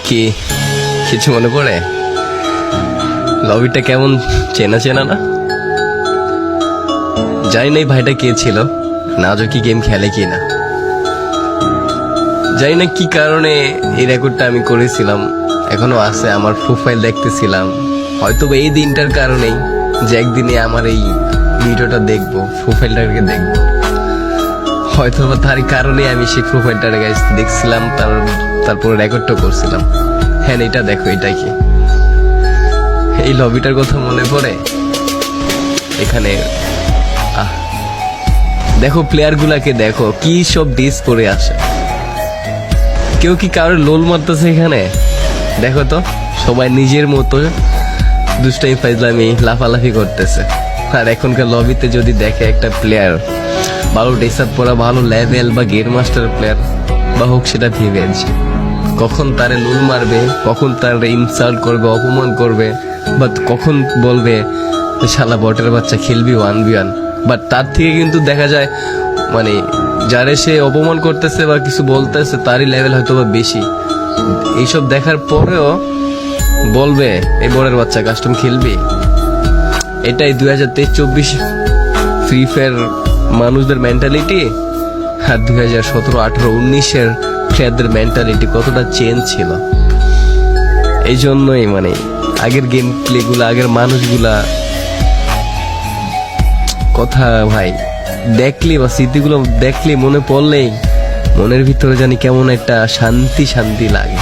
কি কিছু মনে পড়ে? লবিটা কেমন চেনা চেনা না? জানি না এই ভাইটা কে ছিল, নাজো কি গেম খেলে কি না, জানি না কি কারণে এই রেকর্ডটা আমি করেছিলাম, এখনো আছে। আমার প্রোফাইল দেখতেছিলাম, হয়তো এই দিনটার কারণেই যে একদিনে আমার এই ভিডিওটা দেখবো, প্রোফাইলটাকে দেখবো, হয়তো বা তার কারণে আমি সেই প্রোফাইলটা দেখছিলাম, তারপর রেকর্ডটা করছিলাম। হ্যাঁ, এটা দেখো, এটা কি এই লবিটার কথা মনে পড়ে? এখানে দেখো প্লেয়ার গুলাকে, দেখো কি সব ডিস করে আসে। কেউ কি কারোর লোল মারতেছে এখানে? দেখো তো, সবাই নিজের মতো দুষ্টাই ফাইজলামি লাফালাফি করতেছে। আর এখনকার লবিতে যদি দেখে একটা প্লেয়ার ভালো ড্রেস আপ করা, ভালো লেভেল বা গেম মাস্টার প্লেয়ার বা হোক সেটা ভিভেজ, কখন তারে লুল মারবে, কখন তারে ইনসাল্ট করবে, অপমান করবে, বা কখন বলবে শালা বটের বাচ্চা খেলবি 1v1। বাট তার থেকে কিন্তু দেখা যায় মানে যারে সে অপমান করতেছে বা কিছু বলতেছে তারই লেভেল হয়তো বা বেশি। এইসব দেখার পরেও বলবে এই বটের বাচ্চা কাস্টম খেলবি। এটাই 2023-24 ফ্রি ফায়ার মানুষদের মেন্টালিটি, আর 2017-18-19 প্লেয়ারদের মেন্টালিটি কতটা চেঞ্জ ছিল। এই জন্যই মানে আগের গেম প্লে গুলা, আগের মানুষগুলা কথা ভাই দেখলে বা স্মৃতিগুলো দেখলে, মনে পড়লেই মনের ভিতরে জানি কেমন একটা শান্তি শান্তি লাগে।